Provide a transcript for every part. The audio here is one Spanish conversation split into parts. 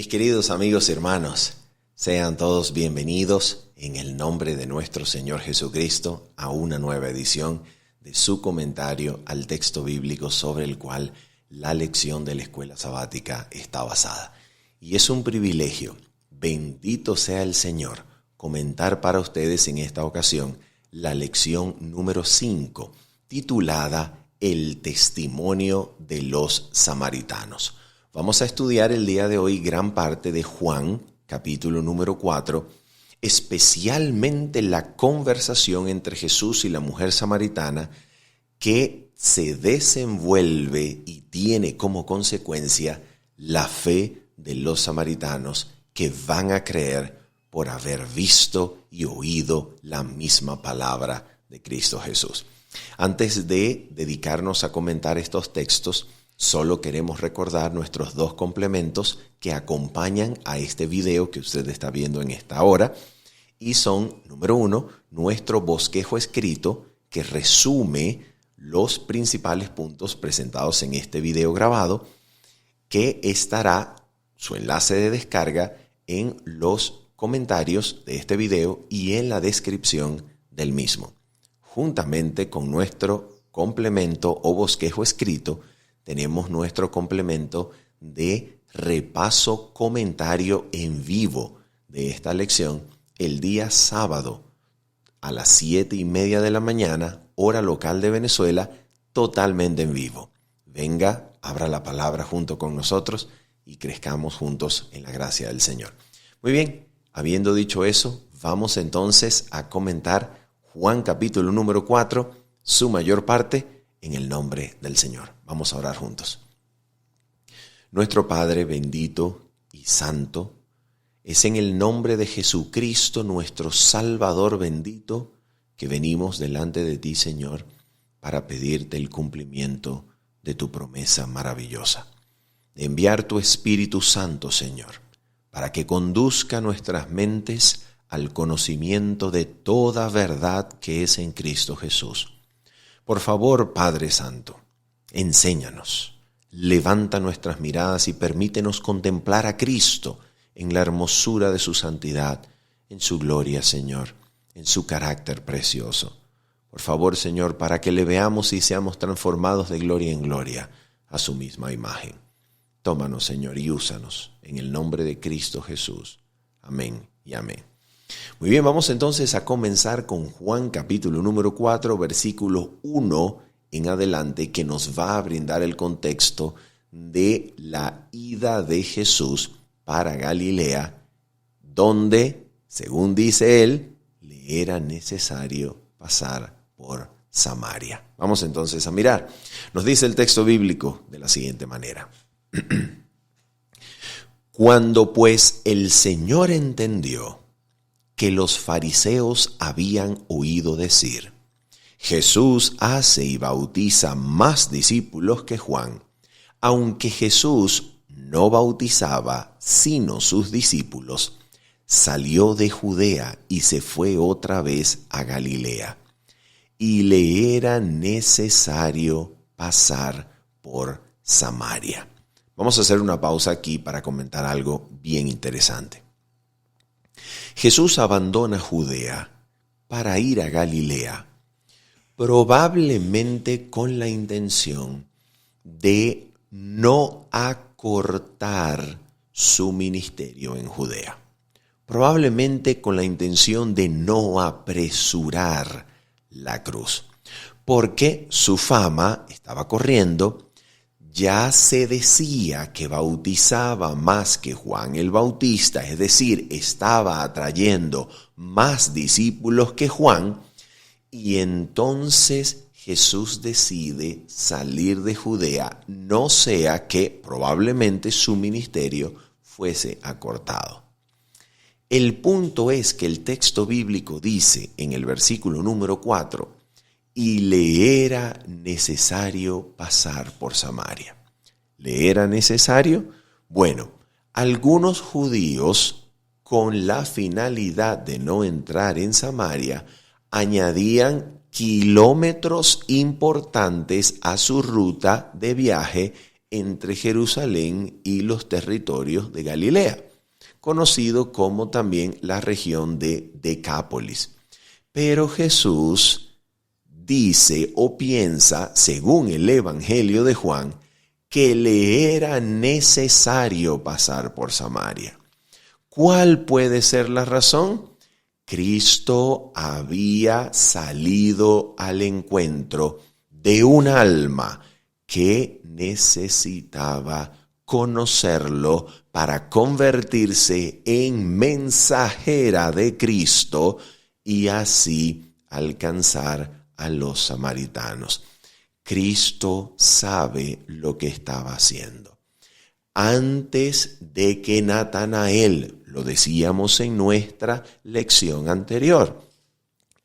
Mis queridos amigos y hermanos, sean todos bienvenidos en el nombre de nuestro Señor Jesucristo a una nueva edición de su comentario al texto bíblico sobre el cual la lección de la escuela sabática está basada. Y es un privilegio, bendito sea el Señor, comentar para ustedes en esta ocasión la lección número 5, titulada El testimonio de los samaritanos. Vamos a estudiar el día de hoy gran parte de Juan, capítulo número 4, especialmente la conversación entre Jesús y la mujer samaritana que se desenvuelve y tiene como consecuencia la fe de los samaritanos que van a creer por haber visto y oído la misma palabra de Cristo Jesús. Antes de dedicarnos a comentar estos textos, solo queremos recordar nuestros dos complementos que acompañan a este video que usted está viendo en esta hora. Y son, número 1, nuestro bosquejo escrito que resume los principales puntos presentados en este video grabado, que estará su enlace de descarga en los comentarios de este video y en la descripción del mismo. Juntamente con nuestro complemento o bosquejo escrito, tenemos nuestro complemento de repaso comentario en vivo de esta lección el día sábado a las 7:30 de la mañana, hora local de Venezuela, totalmente en vivo. Venga, abra la palabra junto con nosotros y crezcamos juntos en la gracia del Señor. Muy bien, habiendo dicho eso, vamos entonces a comentar Juan capítulo número 4, su mayor parte, en el nombre del Señor. Vamos a orar juntos. Nuestro Padre bendito y santo, es en el nombre de Jesucristo, nuestro Salvador bendito, que venimos delante de ti, Señor, para pedirte el cumplimiento de tu promesa maravillosa, de enviar tu Espíritu Santo, Señor, para que conduzca nuestras mentes al conocimiento de toda verdad que es en Cristo Jesús. Por favor, Padre Santo, enséñanos, levanta nuestras miradas y permítenos contemplar a Cristo en la hermosura de su santidad, en su gloria, Señor, en su carácter precioso. Por favor, Señor, para que le veamos y seamos transformados de gloria en gloria a su misma imagen. Tómanos, Señor, y úsanos en el nombre de Cristo Jesús. Amén y amén. Muy bien, vamos entonces a comenzar con Juan capítulo número 4, versículo 1 en adelante, que nos va a brindar el contexto de la ida de Jesús para Galilea, donde, según dice él, le era necesario pasar por Samaria. Vamos entonces a mirar. Nos dice el texto bíblico de la siguiente manera. Cuando pues el Señor entendió que los fariseos habían oído decir: Jesús hace y bautiza más discípulos que Juan, aunque Jesús no bautizaba sino sus discípulos, salió de Judea y se fue otra vez a Galilea, y le era necesario pasar por Samaria. Vamos a hacer una pausa aquí para comentar algo bien interesante. Jesús abandona Judea para ir a Galilea, probablemente con la intención de no acortar su ministerio en Judea, probablemente con la intención de no apresurar la cruz, porque su fama estaba corriendo. Ya se decía que bautizaba más que Juan el Bautista, es decir, estaba atrayendo más discípulos que Juan, y entonces Jesús decide salir de Judea, no sea que probablemente su ministerio fuese acortado. El punto es que el texto bíblico dice en el versículo número 4, y le era necesario pasar por Samaria. ¿Le era necesario? Bueno, algunos judíos, con la finalidad de no entrar en Samaria, añadían kilómetros importantes a su ruta de viaje entre Jerusalén y los territorios de Galilea, conocido como también la región de Decápolis. Pero Jesús dice o piensa, según el Evangelio de Juan, que le era necesario pasar por Samaria. ¿Cuál puede ser la razón? Cristo había salido al encuentro de un alma que necesitaba conocerlo para convertirse en mensajera de Cristo y así alcanzar a los samaritanos. Cristo sabe lo que estaba haciendo. Antes de que Natanael, lo decíamos en nuestra lección anterior,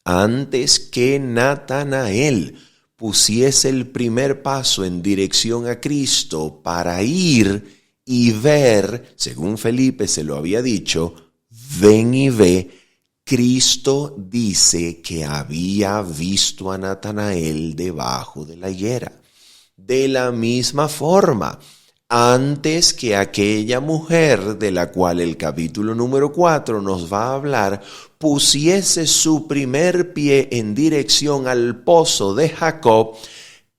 antes que Natanael pusiese el primer paso en dirección a Cristo para ir y ver, según Felipe se lo había dicho, ven y ve, Cristo dice que había visto a Natanael debajo de la higuera. De la misma forma, antes que aquella mujer de la cual el capítulo número 4 nos va a hablar, pusiese su primer pie en dirección al pozo de Jacob,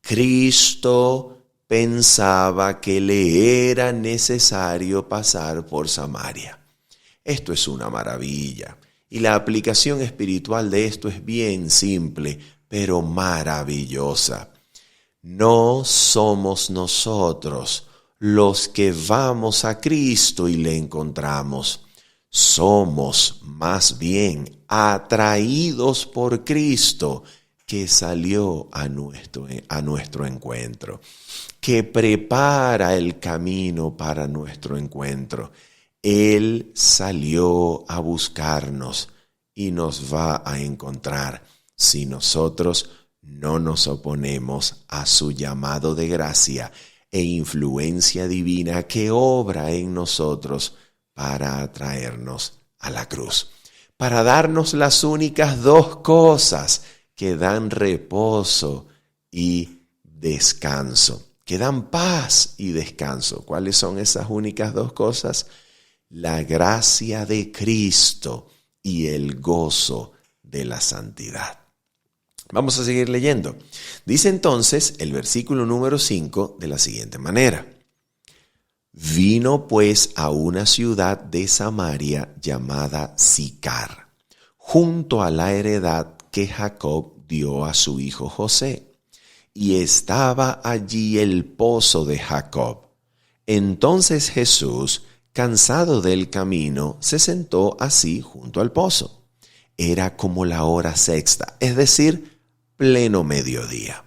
Cristo pensaba que le era necesario pasar por Samaria. Esto es una maravilla. Y la aplicación espiritual de esto es bien simple, pero maravillosa. No somos nosotros los que vamos a Cristo y le encontramos. Somos más bien atraídos por Cristo, que salió a nuestro encuentro, que prepara el camino para nuestro encuentro. Él salió a buscarnos y nos va a encontrar si nosotros no nos oponemos a su llamado de gracia e influencia divina que obra en nosotros para atraernos a la cruz, para darnos las únicas dos cosas que dan reposo y descanso, que dan paz y descanso. ¿Cuáles son esas únicas dos cosas? La gracia de Cristo y el gozo de la santidad. Vamos a seguir leyendo. Dice entonces el versículo número 5 de la siguiente manera. Vino pues a una ciudad de Samaria llamada Sicar, junto a la heredad que Jacob dio a su hijo José, y estaba allí el pozo de Jacob. Entonces Jesús, cansado del camino, se sentó así junto al pozo. Era como la hora sexta, es decir, pleno mediodía.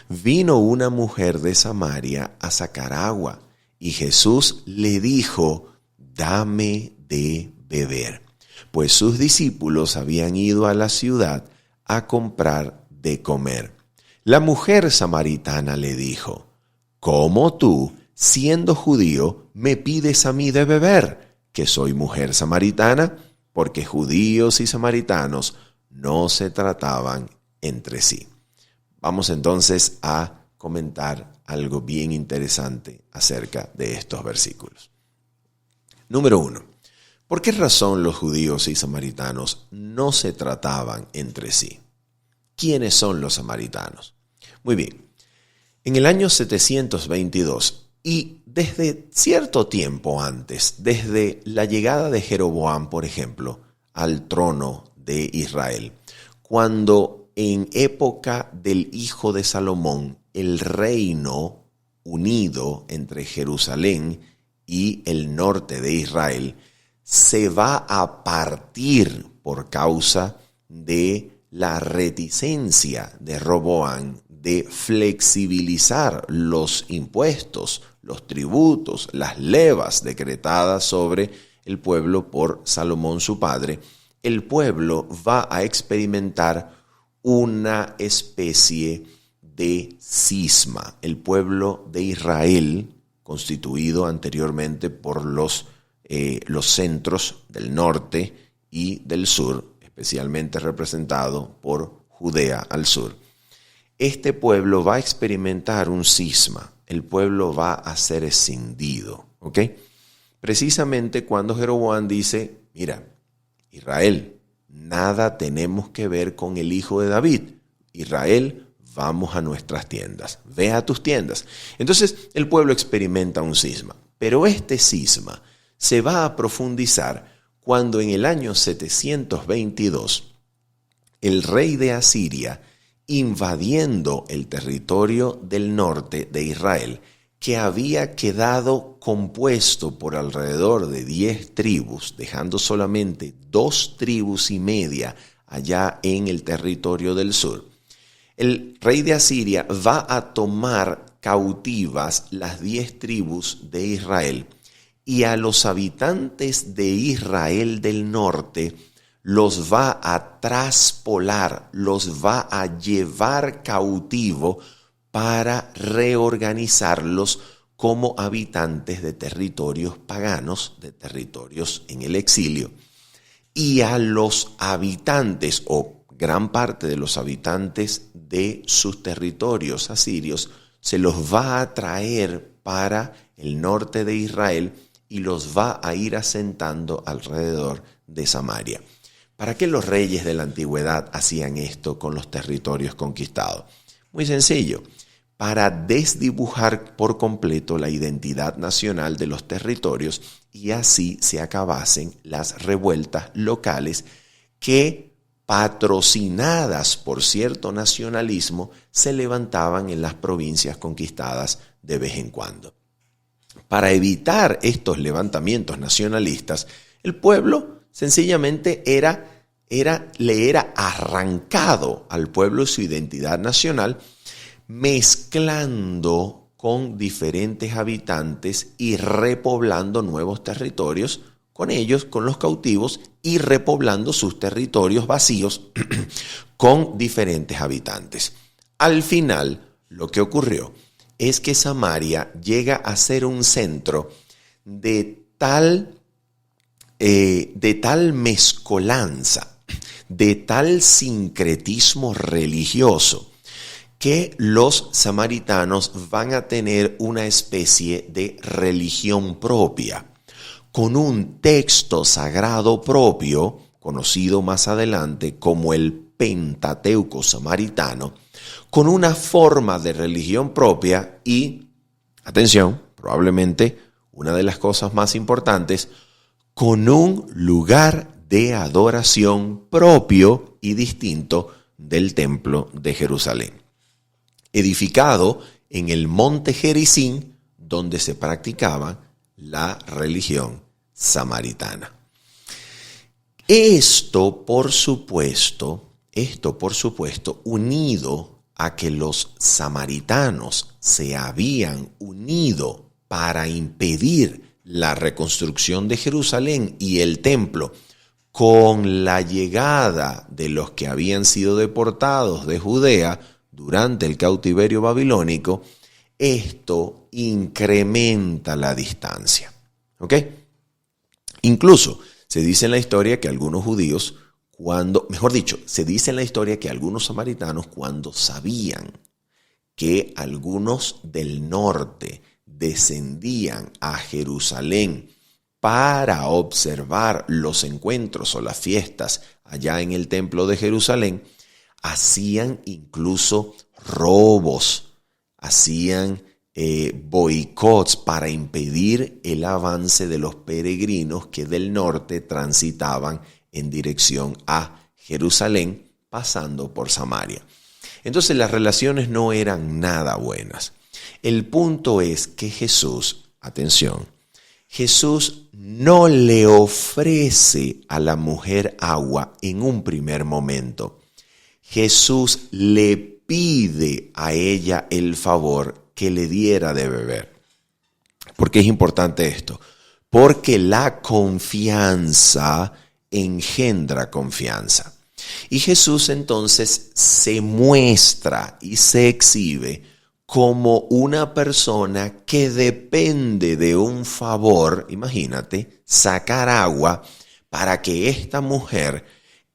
Vino una mujer de Samaria a sacar agua, y Jesús le dijo, dame de beber, pues sus discípulos habían ido a la ciudad a comprar de comer. La mujer samaritana le dijo, ¿cómo tú, siendo judío, me pides a mí de beber, que soy mujer samaritana? Porque judíos y samaritanos no se trataban entre sí. Vamos entonces a comentar algo bien interesante acerca de estos versículos. Número 1. ¿Por qué razón los judíos y samaritanos no se trataban entre sí? ¿Quiénes son los samaritanos? Muy bien. En el año 722 y desde cierto tiempo antes, desde la llegada de Jeroboam, por ejemplo, al trono de Israel, cuando en época del hijo de Salomón, el reino unido entre Jerusalén y el norte de Israel se va a partir por causa de la reticencia de Roboam de flexibilizar los impuestos, los tributos, las levas decretadas sobre el pueblo por Salomón su padre. El pueblo va a experimentar una especie de cisma. El pueblo de Israel, constituido anteriormente por los centros del norte y del sur, especialmente representado por Judea al sur. Este pueblo va a experimentar un cisma. el pueblo va a ser escindido, ¿ok? Precisamente cuando Jeroboam dice, mira, Israel, nada tenemos que ver con el hijo de David. Israel, vamos a nuestras tiendas, ve a tus tiendas. Entonces el pueblo experimenta un cisma, pero este cisma se va a profundizar cuando en el año 722 el rey de Asiria, invadiendo el territorio del norte de Israel, que había quedado compuesto por alrededor de 10 tribus, dejando solamente 2 tribus y media allá en el territorio del sur. El rey de Asiria va a tomar cautivas las 10 tribus de Israel y a los habitantes de Israel del norte los va a traspolar, los va a llevar cautivo para reorganizarlos como habitantes de territorios paganos, de territorios en el exilio. Y a los habitantes o gran parte de los habitantes de sus territorios asirios se los va a traer para el norte de Israel y los va a ir asentando alrededor de Samaria. ¿Para qué los reyes de la antigüedad hacían esto con los territorios conquistados? Muy sencillo, para desdibujar por completo la identidad nacional de los territorios y así se acabasen las revueltas locales que, patrocinadas por cierto nacionalismo, se levantaban en las provincias conquistadas de vez en cuando. Para evitar estos levantamientos nacionalistas, el pueblo sencillamente le era arrancado al pueblo su identidad nacional, mezclando con diferentes habitantes y repoblando nuevos territorios con ellos, con los cautivos, y repoblando sus territorios vacíos con diferentes habitantes. Al final, lo que ocurrió es que Samaria llega a ser un centro de tal mezcolanza, de tal sincretismo religioso, que los samaritanos van a tener una especie de religión propia, con un texto sagrado propio, conocido más adelante como el Pentateuco samaritano, con una forma de religión propia y, atención, probablemente una de las cosas más importantes, con un lugar de adoración propio y distinto del templo de Jerusalén, edificado en el monte Gerizim, donde se practicaba la religión samaritana. Esto, por supuesto, unido a que los samaritanos se habían unido para impedir la reconstrucción de Jerusalén y el templo con la llegada de los que habían sido deportados de Judea durante el cautiverio babilónico, esto incrementa la distancia. ¿Ok? Incluso se dice en la historia que algunos judíos, se dice en la historia que algunos samaritanos, cuando sabían que algunos del norte descendían a Jerusalén para observar los encuentros o las fiestas allá en el templo de Jerusalén, hacían incluso robos, hacían boicots para impedir el avance de los peregrinos que del norte transitaban en dirección a Jerusalén, pasando por Samaria. Entonces las relaciones no eran nada buenas. El punto es que Jesús, atención, Jesús no le ofrece a la mujer agua en un primer momento. Jesús le pide a ella el favor que le diera de beber. ¿Por qué es importante esto? Porque la confianza engendra confianza. Y Jesús entonces se muestra y se exhibe como una persona que depende de un favor, imagínate, sacar agua para que esta mujer,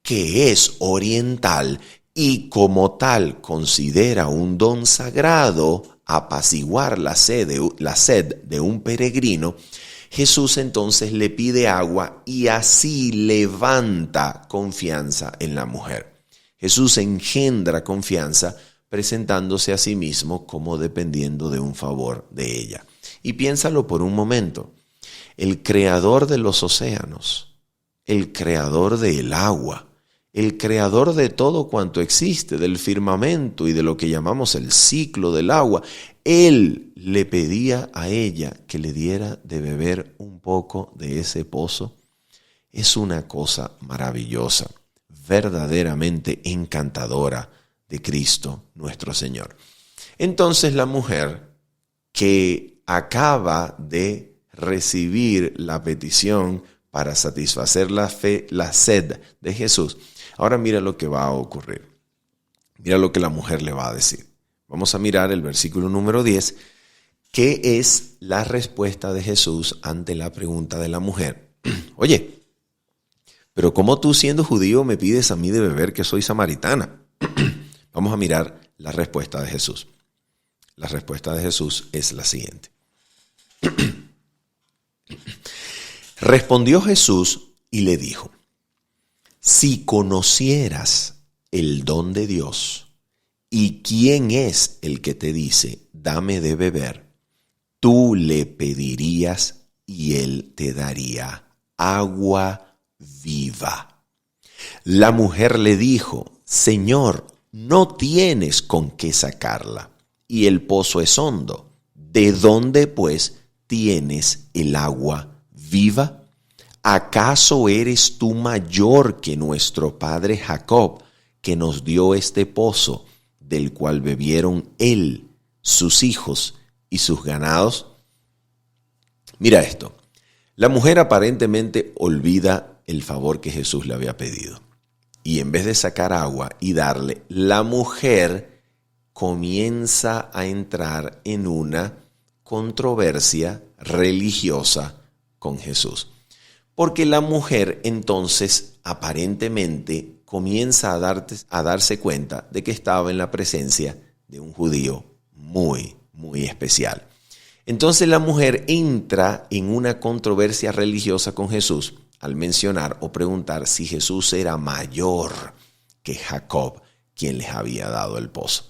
que es oriental y como tal considera un don sagrado apaciguar la sed de un peregrino, Jesús entonces le pide agua y así levanta confianza en la mujer. Jesús engendra confianza presentándose a sí mismo como dependiendo de un favor de ella. Y piénsalo por un momento. El creador de los océanos, el creador del agua, el creador de todo cuanto existe, del firmamento y de lo que llamamos el ciclo del agua, Él le pedía a ella que le diera de beber un poco de ese pozo. Es una cosa maravillosa, verdaderamente encantadora de Cristo nuestro Señor. Entonces la mujer que acaba de recibir la petición para satisfacer la sed de Jesús, ahora mira lo que va a ocurrir. Mira lo que la mujer le va a decir. Vamos a mirar el versículo número 10, que es la respuesta de Jesús ante la pregunta de la mujer. Oye, pero ¿cómo tú siendo judío me pides a mí de beber que soy samaritana? Vamos a mirar la respuesta de Jesús. La respuesta de Jesús es la siguiente. Respondió Jesús y le dijo: si conocieras el don de Dios y quién es el que te dice, dame de beber, tú le pedirías y él te daría agua viva. La mujer le dijo: Señor, no tienes con qué sacarla y el pozo es hondo. ¿De dónde, pues, tienes el agua viva? ¿Acaso eres tú mayor que nuestro padre Jacob, que nos dio este pozo, del cual bebieron él, sus hijos y sus ganados? Mira esto. La mujer aparentemente olvida el favor que Jesús le había pedido. Y en vez de sacar agua y darle, la mujer comienza a entrar en una controversia religiosa con Jesús. Porque la mujer entonces aparentemente comienza a darse cuenta de que estaba en la presencia de un judío muy, muy especial. Entonces la mujer entra en una controversia religiosa con Jesús al mencionar o preguntar si Jesús era mayor que Jacob, quien les había dado el pozo.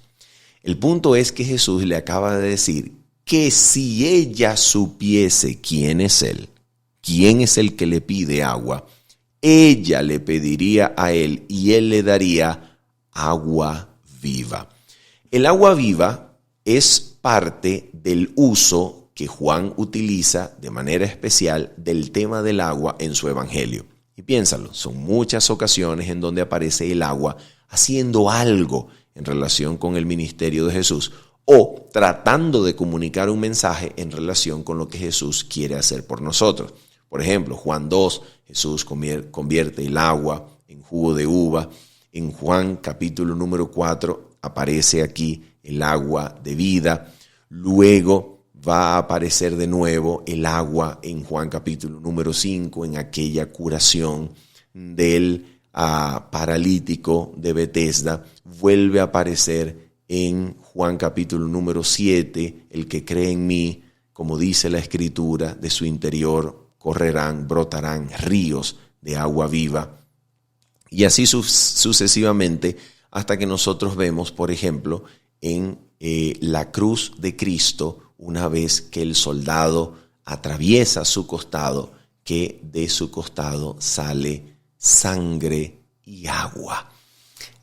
El punto es que Jesús le acaba de decir que si ella supiese quién es él, quién es el que le pide agua, ella le pediría a él y él le daría agua viva. El agua viva es parte del uso que Juan utiliza de manera especial del tema del agua en su evangelio. Y piénsalo, son muchas ocasiones en donde aparece el agua haciendo algo en relación con el ministerio de Jesús o tratando de comunicar un mensaje en relación con lo que Jesús quiere hacer por nosotros. Por ejemplo, Juan 2, Jesús convierte el agua en jugo de uva. En Juan capítulo número 4 aparece aquí el agua de vida. Luego va a aparecer de nuevo el agua en Juan capítulo número 5, en aquella curación del paralítico de Betesda. Vuelve a aparecer en Juan capítulo número 7, el que cree en mí, como dice la Escritura, de su interior brotarán ríos de agua viva. Y así sucesivamente, hasta que nosotros vemos, por ejemplo, en la cruz de Cristo, una vez que el soldado atraviesa su costado, que de su costado sale sangre y agua.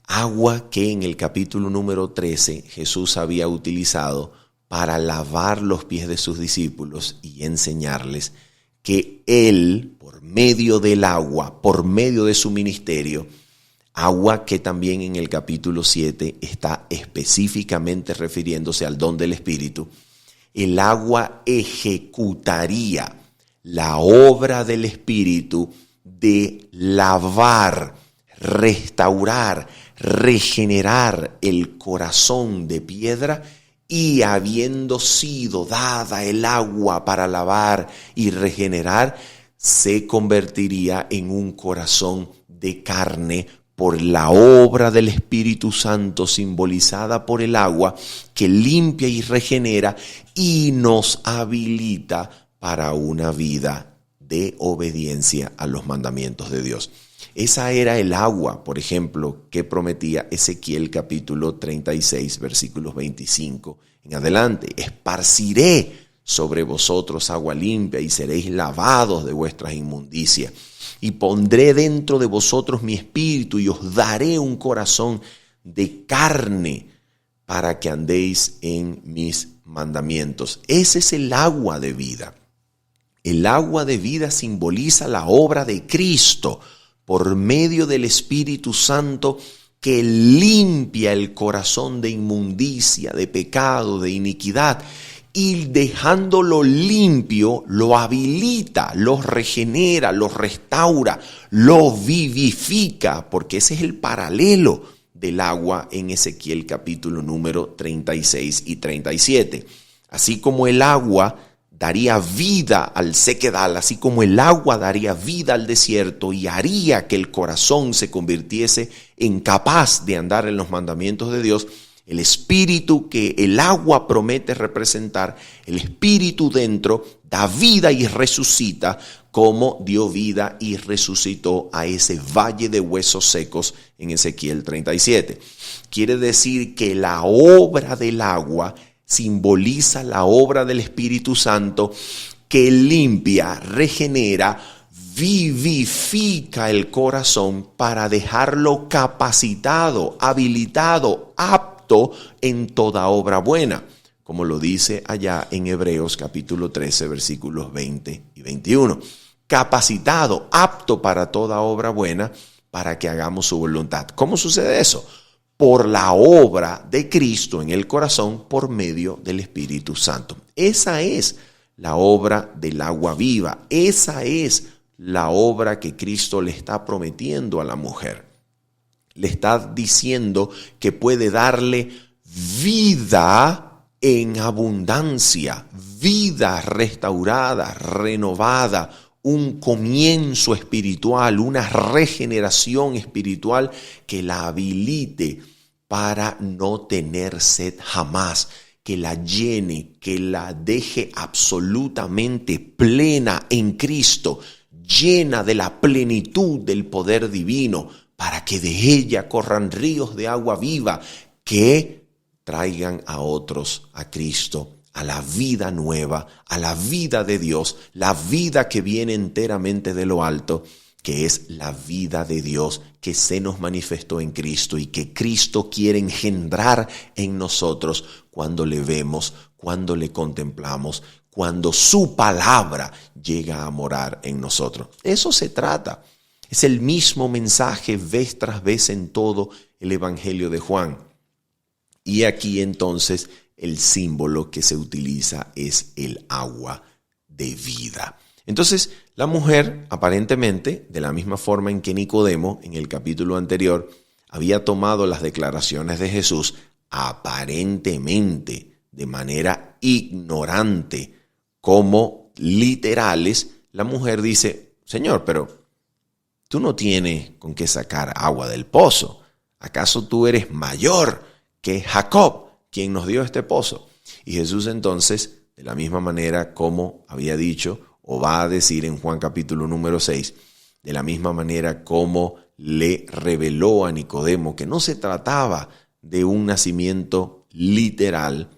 Agua que en el capítulo número 13 Jesús había utilizado para lavar los pies de sus discípulos y enseñarles que Él, por medio del agua, por medio de su ministerio, agua que también en el capítulo 7 está específicamente refiriéndose al don del Espíritu, el agua ejecutaría la obra del Espíritu de lavar, restaurar, regenerar el corazón de piedra, y habiendo sido dada el agua para lavar y regenerar, se convertiría en un corazón de carne por la obra del Espíritu Santo simbolizada por el agua que limpia y regenera y nos habilita para una vida de obediencia a los mandamientos de Dios. Esa era el agua, por ejemplo, que prometía Ezequiel capítulo 36, versículos 25 en adelante. Esparciré sobre vosotros agua limpia y seréis lavados de vuestras inmundicias. Y pondré dentro de vosotros mi espíritu y os daré un corazón de carne para que andéis en mis mandamientos. Ese es el agua de vida. El agua de vida simboliza la obra de Cristo por medio del Espíritu Santo que limpia el corazón de inmundicia, de pecado, de iniquidad. Y dejándolo limpio, lo habilita, lo regenera, lo restaura, lo vivifica, porque ese es el paralelo del agua en Ezequiel capítulo número 36 y 37. Así como el agua daría vida al sequedal, así como el agua daría vida al desierto y haría que el corazón se convirtiese en capaz de andar en los mandamientos de Dios, el espíritu que el agua promete representar, el espíritu dentro da vida y resucita como dio vida y resucitó a ese valle de huesos secos en Ezequiel 37. Quiere decir que la obra del agua simboliza la obra del Espíritu Santo que limpia, regenera, vivifica el corazón para dejarlo capacitado, habilitado, apto en toda obra buena, como lo dice allá en Hebreos capítulo 13, versículos 20 y 21. Capacitado, apto para toda obra buena, para que hagamos su voluntad. ¿Cómo sucede eso? Por la obra de Cristo en el corazón por medio del Espíritu Santo. Esa es la obra del agua viva. Esa es la obra que Cristo le está prometiendo a la mujer. Le está diciendo que puede darle vida en abundancia, vida restaurada, renovada, un comienzo espiritual, una regeneración espiritual que la habilite para no tener sed jamás, que la llene, que la deje absolutamente plena en Cristo, llena de la plenitud del poder divino, para que de ella corran ríos de agua viva que traigan a otros a Cristo, a la vida nueva, a la vida de Dios, la vida que viene enteramente de lo alto, que es la vida de Dios que se nos manifestó en Cristo y que Cristo quiere engendrar en nosotros cuando le vemos, cuando le contemplamos, cuando su palabra llega a morar en nosotros. Eso se trata. Es el mismo mensaje vez tras vez en todo el Evangelio de Juan. Y aquí entonces el símbolo que se utiliza es el agua de vida. Entonces la mujer aparentemente, de la misma forma en que Nicodemo en el capítulo anterior había tomado las declaraciones de Jesús aparentemente de manera ignorante como literales, la mujer dice: Señor, pero tú no tienes con qué sacar agua del pozo. ¿Acaso tú eres mayor que Jacob, quien nos dio este pozo? Y Jesús entonces, de la misma manera como había dicho, o va a decir en Juan capítulo número 6, de la misma manera como le reveló a Nicodemo que no se trataba de un nacimiento literal,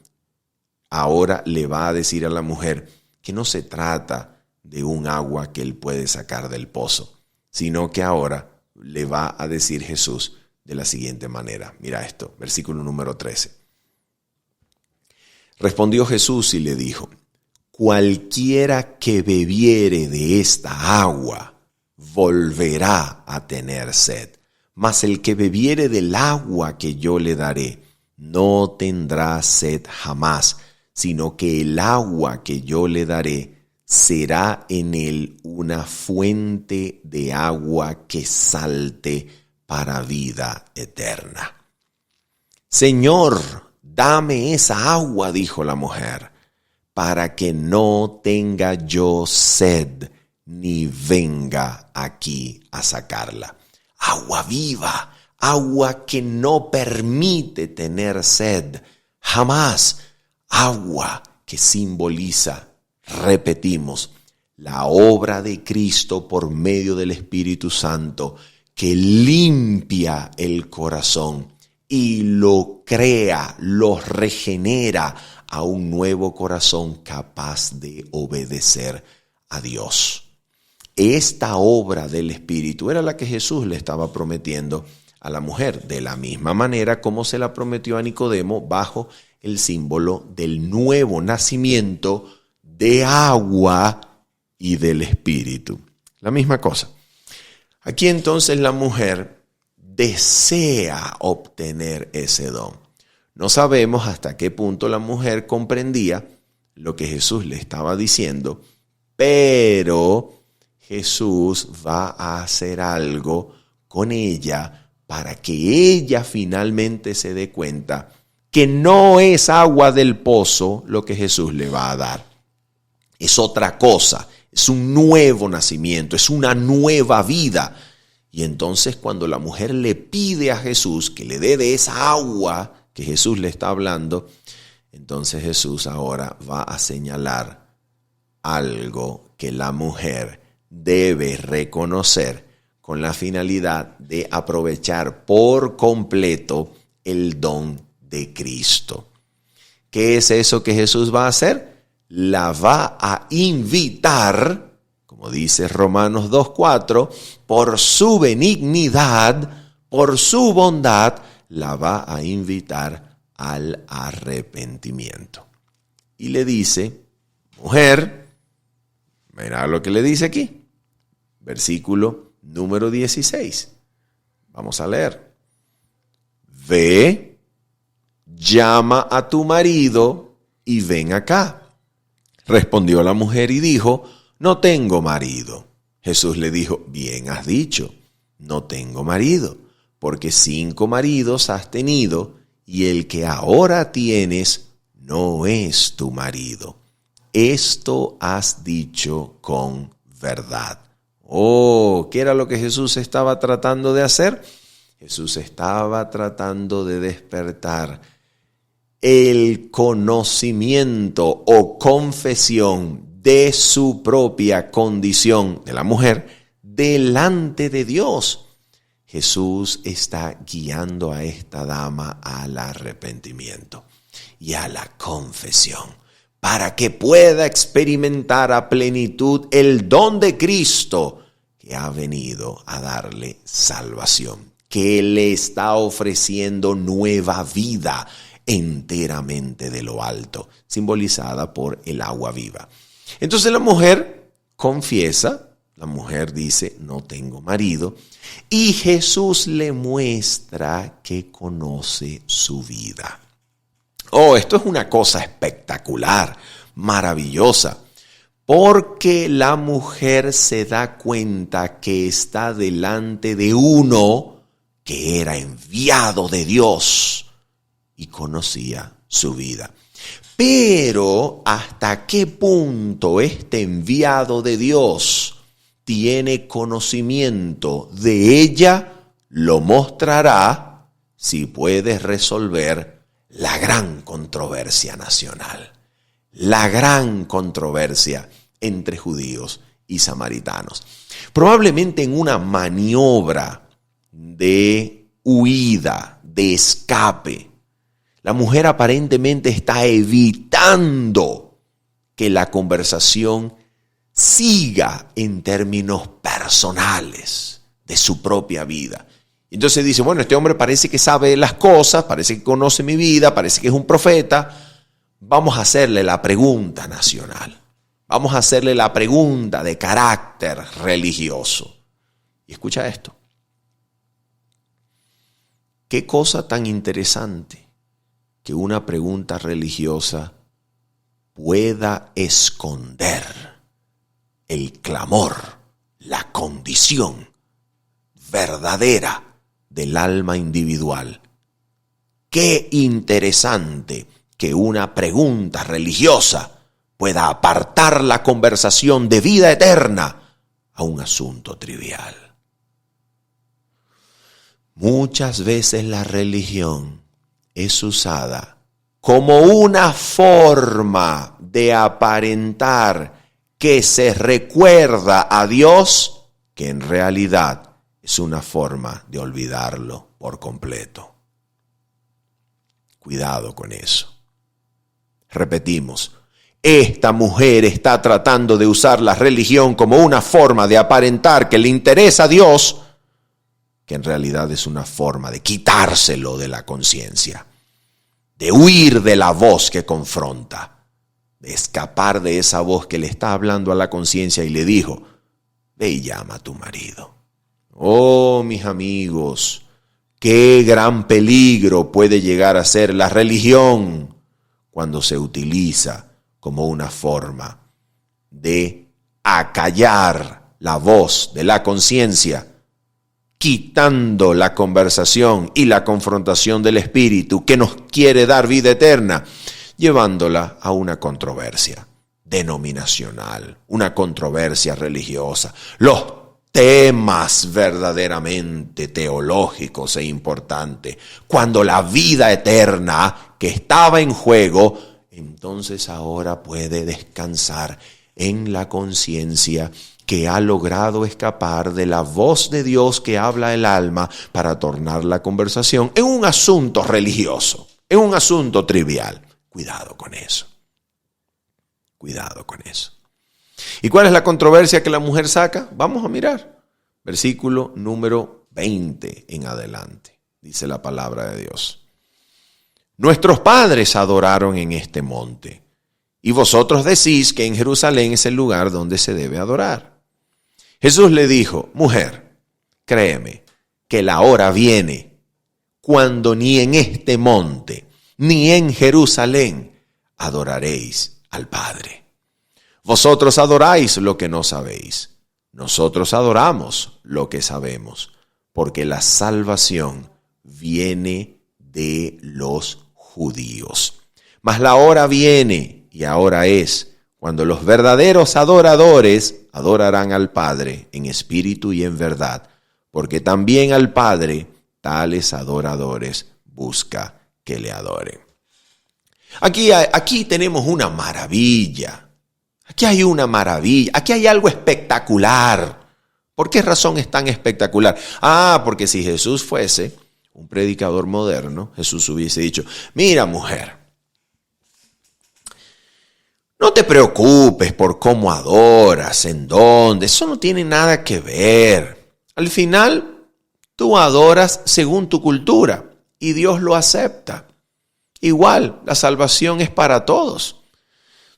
ahora le va a decir a la mujer que no se trata de un agua que él puede sacar del pozo, sino que ahora le va a decir Jesús de la siguiente manera. Mira esto, versículo número 13. Respondió Jesús y le dijo: cualquiera que bebiere de esta agua volverá a tener sed, mas el que bebiere del agua que yo le daré no tendrá sed jamás, sino que el agua que yo le daré será en él una fuente de agua que salte para vida eterna. Señor, dame esa agua, dijo la mujer, para que no tenga yo sed ni venga aquí a sacarla. agua viva, agua que no permite tener sed, jamás, agua que simboliza, repetimos, la obra de Cristo por medio del Espíritu Santo que limpia el corazón y lo crea, lo regenera a un nuevo corazón capaz de obedecer a Dios. Esta obra del Espíritu era la que Jesús le estaba prometiendo a la mujer, de la misma manera como se la prometió a Nicodemo bajo el símbolo del nuevo nacimiento de agua y del Espíritu. La misma cosa. Aquí entonces la mujer desea obtener ese don. No sabemos hasta qué punto la mujer comprendía lo que Jesús le estaba diciendo, pero Jesús va a hacer algo con ella para que ella finalmente se dé cuenta que no es agua del pozo lo que Jesús le va a dar. Es otra cosa, es un nuevo nacimiento, es una nueva vida. Y entonces cuando la mujer le pide a Jesús que le dé de esa agua que Jesús le está hablando, entonces Jesús ahora va a señalar algo que la mujer debe reconocer con la finalidad de aprovechar por completo el don de Cristo. ¿Qué es eso que Jesús va a hacer? La va a invitar, como dice Romanos 2:4, por su benignidad, por su bondad, la va a invitar al arrepentimiento. Y le dice, mujer, mira lo que le dice aquí, versículo número 16. Vamos a leer. Ve, llama a tu marido y ven acá. Respondió la mujer y dijo, no tengo marido. Jesús le dijo, bien has dicho, no tengo marido, porque 5 maridos has tenido y el que ahora tienes no es tu marido. Esto has dicho con verdad. Oh, ¿qué era lo que Jesús estaba tratando de hacer? Jesús estaba tratando de despertar el conocimiento o confesión de su propia condición de la mujer delante de Dios. Jesús está guiando a esta dama al arrepentimiento y a la confesión para que pueda experimentar a plenitud el don de Cristo que ha venido a darle salvación, que le está ofreciendo nueva vida enteramente de lo alto, simbolizada por el agua viva. Entonces la mujer confiesa, la mujer dice, no tengo marido, y Jesús le muestra que conoce su vida. Oh, esto es una cosa espectacular, maravillosa, porque la mujer se da cuenta que está delante de uno que era enviado de Dios y conocía su vida. Pero ¿hasta qué punto este enviado de Dios tiene conocimiento de ella? Lo mostrará si puede resolver la gran controversia nacional, la gran controversia entre judíos y samaritanos. Probablemente en una maniobra de huida, de escape, la mujer aparentemente está evitando que la conversación siga en términos personales de su propia vida. Entonces dice, bueno, este hombre parece que sabe las cosas, parece que conoce mi vida, parece que es un profeta. Vamos a hacerle la pregunta nacional. Vamos a hacerle la pregunta de carácter religioso. Y escucha esto. Qué cosa tan interesante que una pregunta religiosa pueda esconder el clamor, la condición verdadera del alma individual. Qué interesante que una pregunta religiosa pueda apartar la conversación de vida eterna a un asunto trivial. Muchas veces la religión es usada como una forma de aparentar que se recuerda a Dios, que en realidad es una forma de olvidarlo por completo. Cuidado con eso. Repetimos, esta mujer está tratando de usar la religión como una forma de aparentar que le interesa a Dios, que en realidad es una forma de quitárselo de la conciencia, de huir de la voz que confronta, de escapar de esa voz que le está hablando a la conciencia y le dijo, ve y llama a tu marido. Oh, mis amigos, qué gran peligro puede llegar a ser la religión cuando se utiliza como una forma de acallar la voz de la conciencia, quitando la conversación y la confrontación del Espíritu que nos quiere dar vida eterna, llevándola a una controversia denominacional, una controversia religiosa. Los temas verdaderamente teológicos e importantes, cuando la vida eterna que estaba en juego, entonces ahora puede descansar en la conciencia que ha logrado escapar de la voz de Dios que habla el alma para tornar la conversación en un asunto religioso, en un asunto trivial. Cuidado con eso. Cuidado con eso. ¿Y cuál es la controversia que la mujer saca? Vamos a mirar. Versículo número 20 en adelante. Dice la palabra de Dios. Nuestros padres adoraron en este monte, y vosotros decís que en Jerusalén es el lugar donde se debe adorar. Jesús le dijo, mujer, créeme que la hora viene cuando ni en este monte, ni en Jerusalén adoraréis al Padre. Vosotros adoráis lo que no sabéis. Nosotros adoramos lo que sabemos, porque la salvación viene de los judíos. Mas la hora viene, y ahora es, cuando los verdaderos adoradores adorarán al Padre en espíritu y en verdad, porque también al Padre tales adoradores busca que le adoren. Aquí tenemos una maravilla. Aquí hay una maravilla. Aquí hay algo espectacular. ¿Por qué razón es tan espectacular? Porque si Jesús fuese un predicador moderno, Jesús hubiese dicho, mira mujer, no te preocupes por cómo adoras, en dónde, eso no tiene nada que ver. Al final, tú adoras según tu cultura y Dios lo acepta. Igual, la salvación es para todos.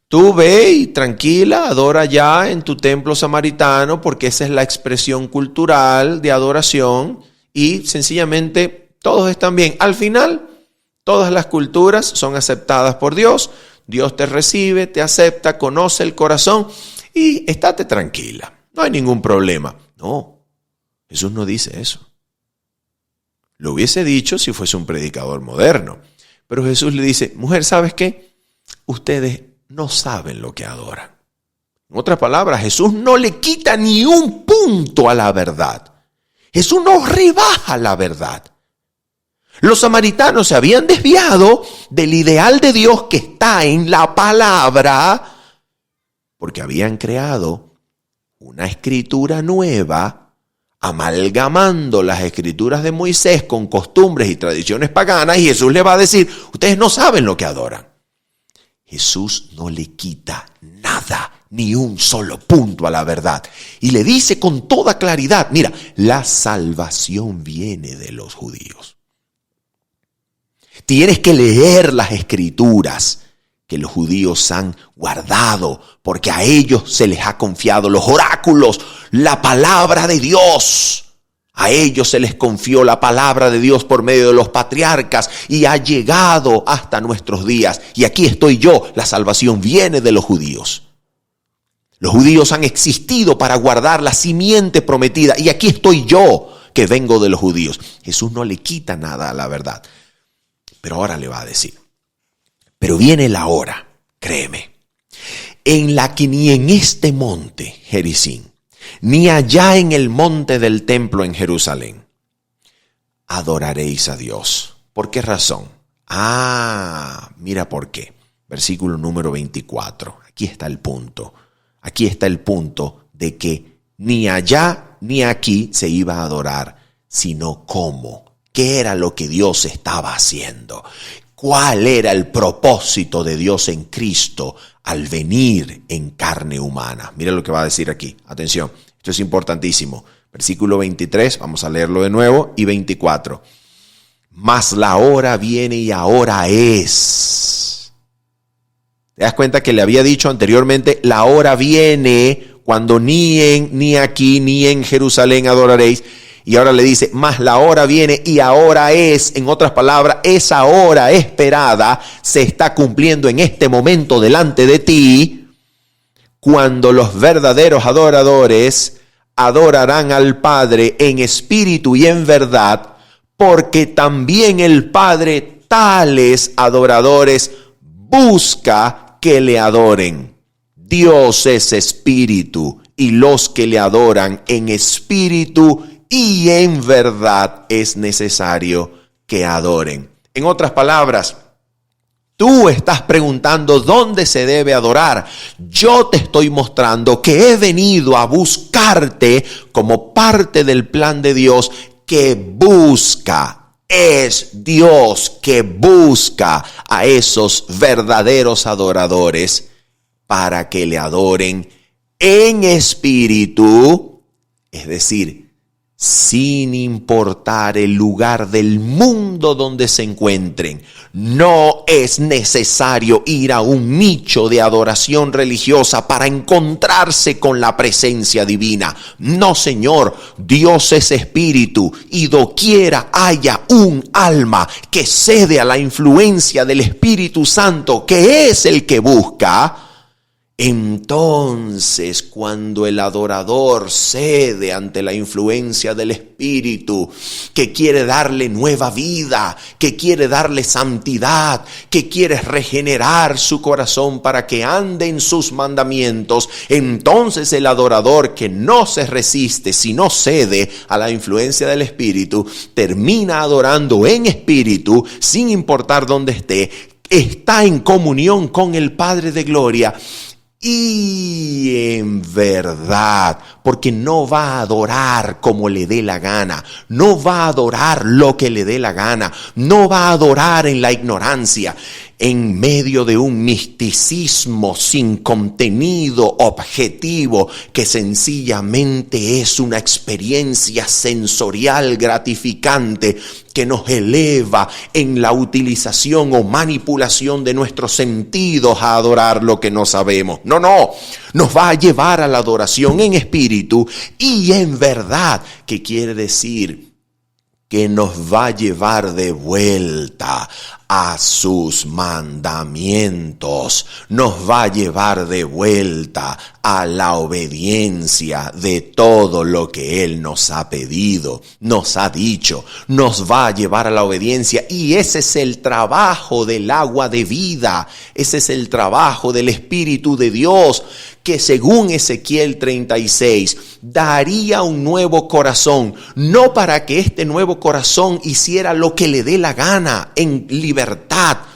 Tú ve y tranquila, adora ya en tu templo samaritano porque esa es la expresión cultural de adoración y sencillamente todos están bien. Al final, todas las culturas son aceptadas por Dios. Dios te recibe, te acepta, conoce el corazón y estate tranquila. No hay ningún problema. No, Jesús no dice eso. Lo hubiese dicho si fuese un predicador moderno. Pero Jesús le dice, mujer, ¿sabes qué? Ustedes no saben lo que adoran. En otras palabras, Jesús no le quita ni un punto a la verdad. Jesús no rebaja la verdad. Los samaritanos se habían desviado del ideal de Dios que está en la palabra porque habían creado una escritura nueva, amalgamando las escrituras de Moisés con costumbres y tradiciones paganas, y Jesús le va a decir, ustedes no saben lo que adoran. Jesús no le quita nada, ni un solo punto a la verdad. Y le dice con toda claridad, mira, la salvación viene de los judíos. Tienes que leer las escrituras que los judíos han guardado, porque a ellos se les ha confiado los oráculos, la palabra de Dios. A ellos se les confió la palabra de Dios por medio de los patriarcas y ha llegado hasta nuestros días. Y aquí estoy yo, la salvación viene de los judíos. Los judíos han existido para guardar la simiente prometida y aquí estoy yo, que vengo de los judíos. Jesús no le quita nada a la verdad. Pero ahora le va a decir, pero viene la hora, créeme, en la que ni en este monte, Gerizim, ni allá en el monte del templo en Jerusalén, adoraréis a Dios. ¿Por qué razón? Mira por qué. Versículo número 24. Aquí está el punto. Aquí está el punto de que ni allá ni aquí se iba a adorar, sino cómo. ¿Qué era lo que Dios estaba haciendo? ¿Cuál era el propósito de Dios en Cristo al venir en carne humana? Mira lo que va a decir aquí. Atención, esto es importantísimo. Versículo 23, vamos a leerlo de nuevo, y 24. Mas la hora viene y ahora es. ¿Te das cuenta que le había dicho anteriormente, la hora viene cuando ni aquí ni en Jerusalén adoraréis? Y ahora le dice, mas la hora viene y ahora es. En otras palabras, esa hora esperada se está cumpliendo en este momento delante de ti, cuando los verdaderos adoradores adorarán al Padre en espíritu y en verdad, porque también el Padre tales adoradores busca que le adoren. Dios es espíritu, y los que le adoran en espíritu y en verdad es necesario que adoren. En otras palabras, tú estás preguntando dónde se debe adorar. Yo te estoy mostrando que he venido a buscarte como parte del plan de Dios que busca. Es Dios que busca a esos verdaderos adoradores para que le adoren en espíritu, es decir, sin importar el lugar del mundo donde se encuentren. No es necesario ir a un nicho de adoración religiosa para encontrarse con la presencia divina. No, Señor, Dios es espíritu, y doquiera haya un alma que cede a la influencia del Espíritu Santo, que es el que busca, entonces, cuando el adorador cede ante la influencia del Espíritu, que quiere darle nueva vida, que quiere darle santidad, que quiere regenerar su corazón para que ande en sus mandamientos, entonces el adorador que no se resiste, sino cede a la influencia del Espíritu, termina adorando en espíritu, sin importar dónde esté, está en comunión con el Padre de Gloria, y en verdad, porque no va a adorar como le dé la gana, no va a adorar lo que le dé la gana, no va a adorar en la ignorancia, en medio de un misticismo sin contenido objetivo, que sencillamente es una experiencia sensorial gratificante que nos eleva en la utilización o manipulación de nuestros sentidos a adorar lo que no sabemos. No, nos va a llevar a la adoración en espíritu y en verdad, que quiere decir que nos va a llevar de vuelta a sus mandamientos, nos va a llevar de vuelta a la obediencia de todo lo que Él nos ha pedido, nos ha dicho, nos va a llevar a la obediencia, y ese es el trabajo del agua de vida, ese es el trabajo del Espíritu de Dios, que según Ezequiel 36 daría un nuevo corazón, no para que este nuevo corazón hiciera lo que le dé la gana en libertad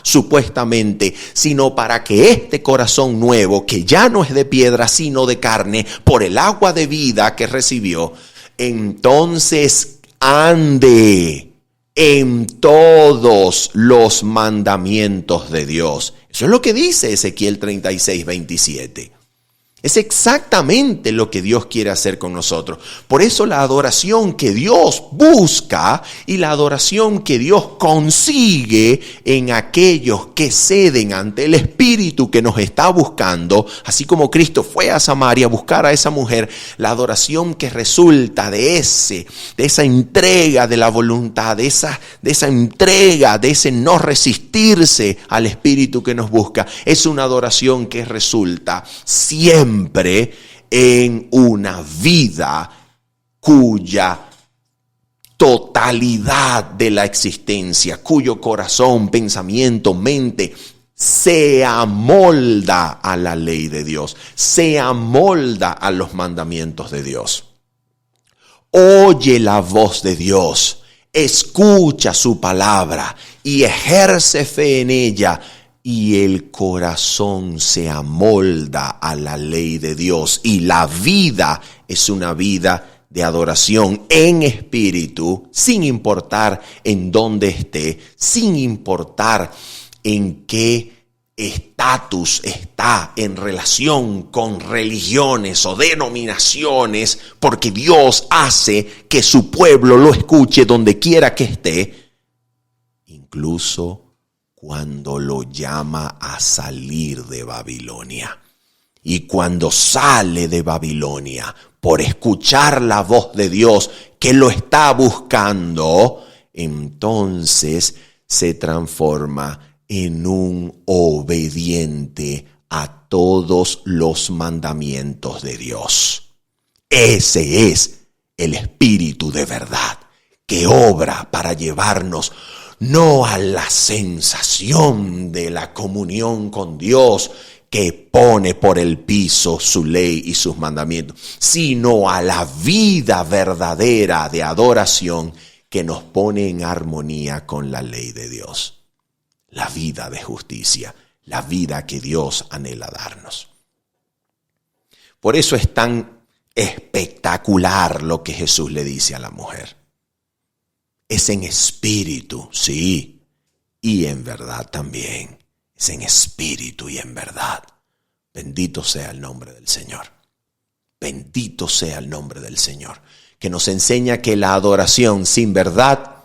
supuestamente, sino para que este corazón nuevo, que ya no es de piedra sino de carne, por el agua de vida que recibió, entonces ande en todos los mandamientos de Dios. Eso es lo que dice Ezequiel 36, 27. Es exactamente lo que Dios quiere hacer con nosotros. Por eso la adoración que Dios busca y la adoración que Dios consigue en aquellos que ceden ante el Espíritu que nos está buscando, así como Cristo fue a Samaria a buscar a esa mujer, la adoración que resulta de esa entrega de la voluntad, de esa entrega, de ese no resistirse al Espíritu que nos busca, es una adoración que resulta siempre en una vida cuya totalidad de la existencia, cuyo corazón, pensamiento, mente se amolda a la ley de Dios, se amolda a los mandamientos de Dios. Oye la voz de Dios escucha su palabra y ejerce fe en ella, y el corazón se amolda a la ley de Dios. Y la vida es una vida de adoración en espíritu, sin importar en dónde esté, sin importar en qué estatus está en relación con religiones o denominaciones, porque Dios hace que su pueblo lo escuche donde quiera que esté, incluso cuando lo llama a salir de Babilonia. Y cuando sale de Babilonia por escuchar la voz de Dios que lo está buscando, entonces se transforma en un obediente a todos los mandamientos de Dios. Ese es el Espíritu de verdad, que obra para llevarnos no a la sensación de la comunión con Dios, que pone por el piso su ley y sus mandamientos, sino a la vida verdadera de adoración que nos pone en armonía con la ley de Dios. La vida de justicia, la vida que Dios anhela darnos. Por eso es tan espectacular lo que Jesús le dice a la mujer. Es en espíritu, sí, y en verdad también. Es en espíritu y en verdad. Bendito sea el nombre del Señor. Bendito sea el nombre del Señor, que nos enseña que la adoración sin verdad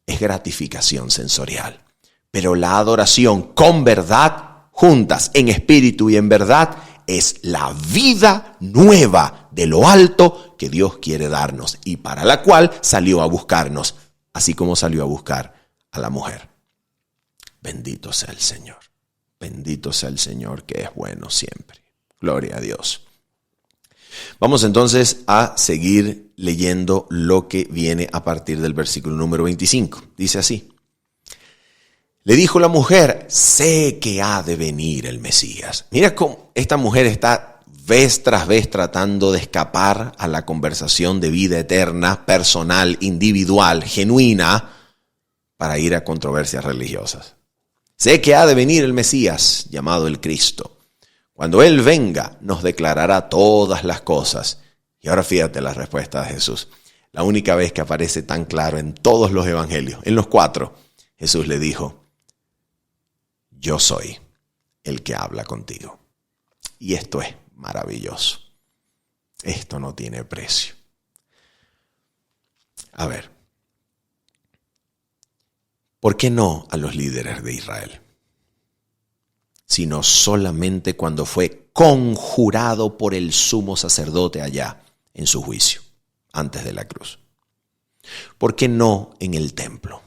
es gratificación sensorial. Pero la adoración con verdad, juntas en espíritu y en verdad, es la vida nueva de lo alto que Dios quiere darnos y para la cual salió a buscarnos, así como salió a buscar a la mujer. Bendito sea el Señor. Bendito sea el Señor, que es bueno siempre. Gloria a Dios. Vamos entonces a seguir leyendo lo que viene a partir del versículo número 25. Dice así. Le dijo la mujer, sé que ha de venir el Mesías. Mira cómo esta mujer está vez tras vez tratando de escapar a la conversación de vida eterna, personal, individual, genuina, para ir a controversias religiosas. Sé que ha de venir el Mesías, llamado el Cristo. Cuando Él venga, nos declarará todas las cosas. Y ahora fíjate la respuesta de Jesús. La única vez que aparece tan claro en todos los evangelios, en los 4, Jesús le dijo, yo soy el que habla contigo. Y esto es maravilloso. Esto no tiene precio. A ver, ¿por qué no a los líderes de Israel? Sino solamente cuando fue conjurado por el sumo sacerdote allá en su juicio, antes de la cruz. ¿Por qué no en el templo?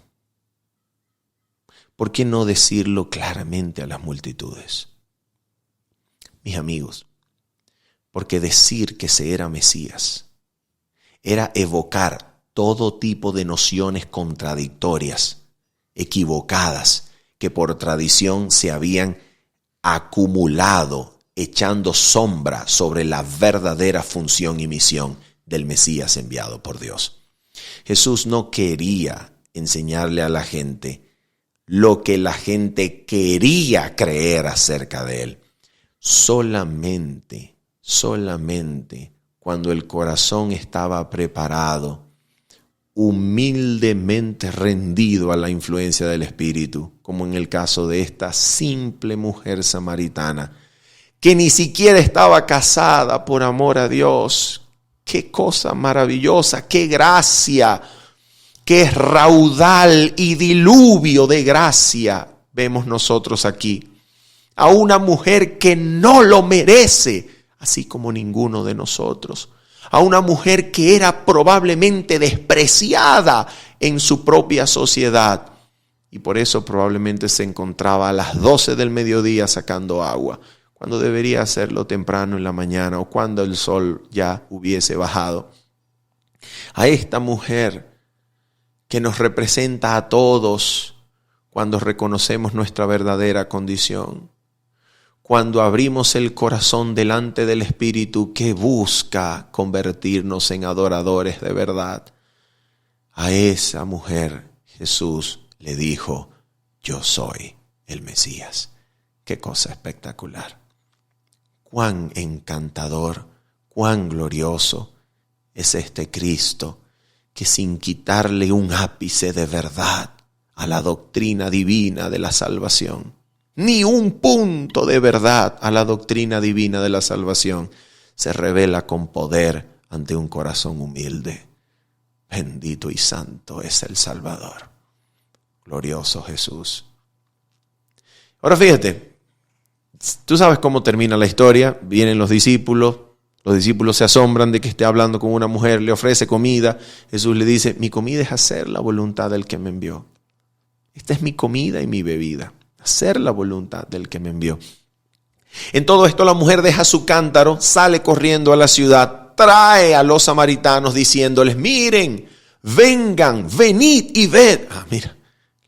¿Por qué no decirlo claramente a las multitudes? Mis amigos, porque decir que se era Mesías era evocar todo tipo de nociones contradictorias, equivocadas, que por tradición se habían acumulado, echando sombra sobre la verdadera función y misión del Mesías enviado por Dios. Jesús no quería enseñarle a la gente lo que la gente quería creer acerca de Él. Solamente cuando el corazón estaba preparado, humildemente rendido a la influencia del Espíritu, como en el caso de esta simple mujer samaritana, que ni siquiera estaba casada por amor a Dios. ¡Qué cosa maravillosa! ¡Qué gracia! ¡Qué raudal y diluvio de gracia vemos nosotros aquí! A una mujer que no lo merece, así como ninguno de nosotros. A una mujer que era probablemente despreciada en su propia sociedad. Y por eso probablemente se encontraba a las 12 del mediodía sacando agua, cuando debería hacerlo temprano en la mañana o cuando el sol ya hubiese bajado. A esta mujer que nos representa a todos cuando reconocemos nuestra verdadera condición, cuando abrimos el corazón delante del Espíritu que busca convertirnos en adoradores de verdad. A esa mujer Jesús le dijo: yo soy el Mesías. Qué cosa espectacular. Cuán encantador, cuán glorioso es este Cristo, que sin quitarle un ápice de verdad a la doctrina divina de la salvación, ni un punto de verdad a la doctrina divina de la salvación, se revela con poder ante un corazón humilde. Bendito y santo es el Salvador. Glorioso Jesús. Ahora fíjate, tú sabes cómo termina la historia. Vienen los discípulos se asombran de que esté hablando con una mujer, le ofrece comida. Jesús le dice: mi comida es hacer la voluntad del que me envió. Esta es mi comida y mi bebida, hacer la voluntad del que me envió. En todo esto la mujer deja su cántaro, sale corriendo a la ciudad, trae a los samaritanos diciéndoles: miren, vengan, venid y ved. Mira,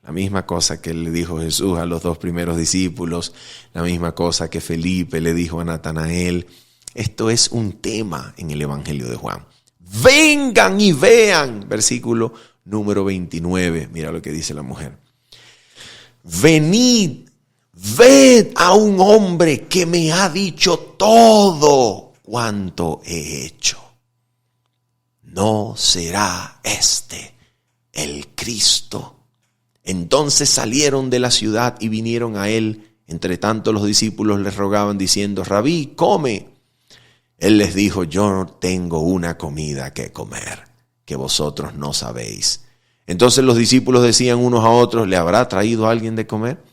la misma cosa que le dijo Jesús a los dos primeros discípulos, la misma cosa que Felipe le dijo a Natanael. Esto es un tema en el Evangelio de Juan. Vengan y vean, versículo número 29. Mira lo que dice la mujer. Venid, ved a un hombre que me ha dicho todo cuanto he hecho. ¿No será este el Cristo? Entonces salieron de la ciudad y vinieron a él. Entre tanto los discípulos les rogaban diciendo: Rabí, come. Él les dijo: yo tengo una comida que comer, que vosotros no sabéis. Entonces los discípulos decían unos a otros: ¿le habrá traído alguien de comer?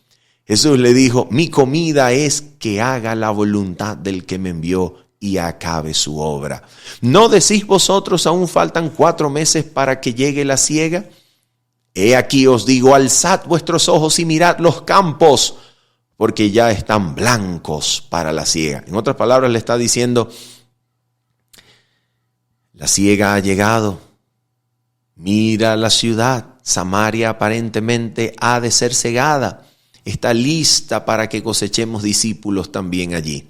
Jesús le dijo: mi comida es que haga la voluntad del que me envió y acabe su obra. ¿No decís vosotros: aún faltan 4 meses para que llegue la siega? He aquí os digo: alzad vuestros ojos y mirad los campos, porque ya están blancos para la siega. En otras palabras le está diciendo: la siega ha llegado. Mira la ciudad, Samaria aparentemente ha de ser cegada. Está lista para que cosechemos discípulos también allí.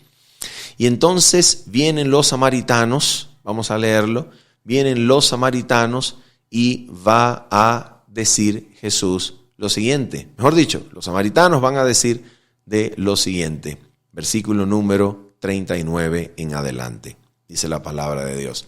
Y entonces vienen los samaritanos, vamos a leerlo, vienen los samaritanos y va a decir Jesús lo siguiente. Mejor dicho, los samaritanos van a decir de lo siguiente. Versículo número 39 en adelante. Dice la palabra de Dios.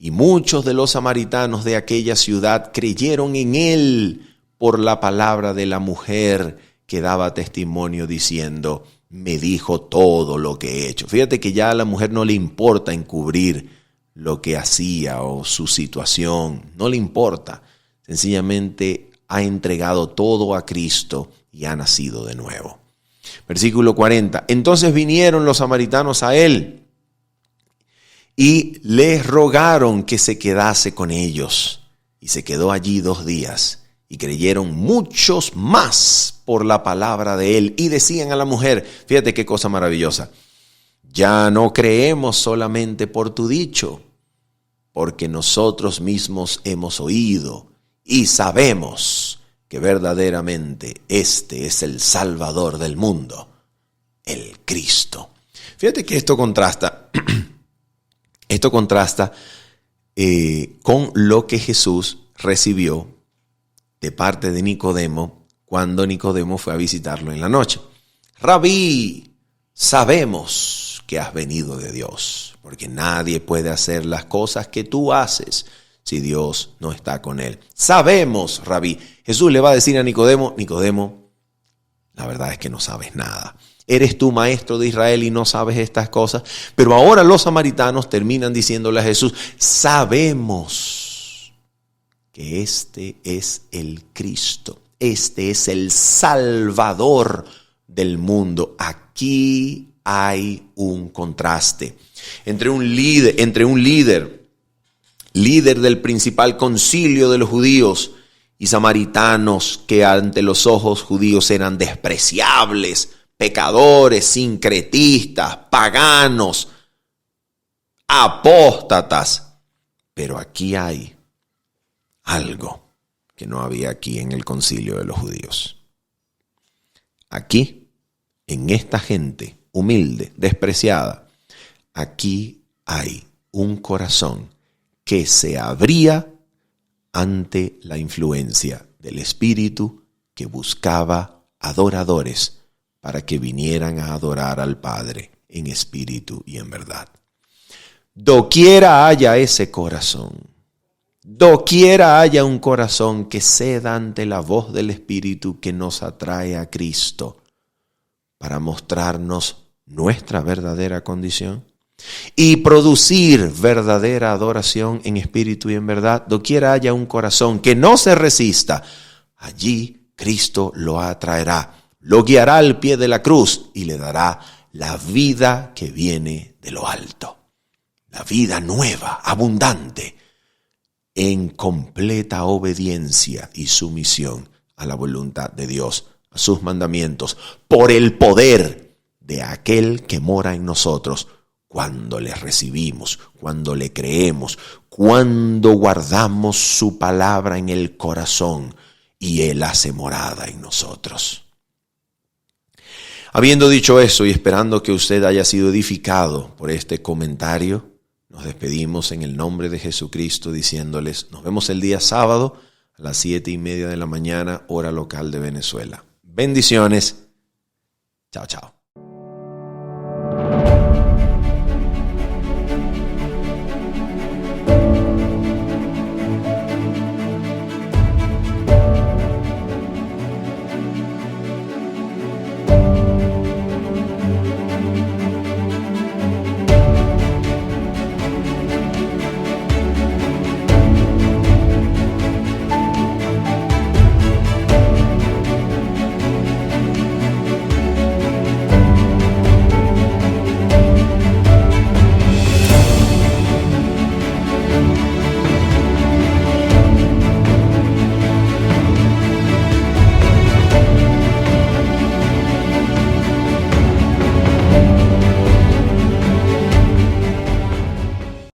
Y muchos de los samaritanos de aquella ciudad creyeron en él por la palabra de la mujer que daba testimonio diciendo: me dijo todo lo que he hecho. Fíjate que ya a la mujer no le importa encubrir lo que hacía o su situación. No le importa. Sencillamente ha entregado todo a Cristo y ha nacido de nuevo. Versículo 40. Entonces vinieron los samaritanos a él y les rogaron que se quedase con ellos. Y se quedó allí 2 días. Y creyeron muchos más por la palabra de él. Y decían a la mujer, fíjate qué cosa maravillosa: ya no creemos solamente por tu dicho, porque nosotros mismos hemos oído y sabemos que verdaderamente este es el Salvador del mundo, el Cristo. Fíjate que esto contrasta. Esto contrasta con lo que Jesús recibió de parte de Nicodemo cuando Nicodemo fue a visitarlo en la noche. Rabí, sabemos que has venido de Dios, porque nadie puede hacer las cosas que tú haces si Dios no está con él. Sabemos, Rabí. Jesús le va a decir a Nicodemo: Nicodemo, la verdad es que no sabes nada. Eres tú maestro de Israel y no sabes estas cosas. Pero ahora los samaritanos terminan diciéndole a Jesús: sabemos que este es el Cristo. Este es el Salvador del mundo. Aquí hay un contraste entre un líder del principal concilio de los judíos, y samaritanos que ante los ojos judíos eran despreciables, pecadores, sincretistas, paganos, apóstatas. Pero aquí hay algo que no había aquí en el concilio de los judíos. Aquí, en esta gente humilde, despreciada, aquí hay un corazón que se abría ante la influencia del Espíritu que buscaba adoradores para que vinieran a adorar al Padre en espíritu y en verdad. Doquiera haya ese corazón, doquiera haya un corazón que ceda ante la voz del Espíritu que nos atrae a Cristo para mostrarnos nuestra verdadera condición y producir verdadera adoración en espíritu y en verdad, doquiera haya un corazón que no se resista, allí Cristo lo atraerá, lo guiará al pie de la cruz y le dará la vida que viene de lo alto, la vida nueva, abundante, en completa obediencia y sumisión a la voluntad de Dios, a sus mandamientos, por el poder de aquel que mora en nosotros, cuando le recibimos, cuando le creemos, cuando guardamos su palabra en el corazón y Él hace morada en nosotros. Habiendo dicho eso y esperando que usted haya sido edificado por este comentario, nos despedimos en el nombre de Jesucristo diciéndoles, nos vemos el día sábado a las 7:30 de la mañana, hora local de Venezuela. Bendiciones. Chao, chao.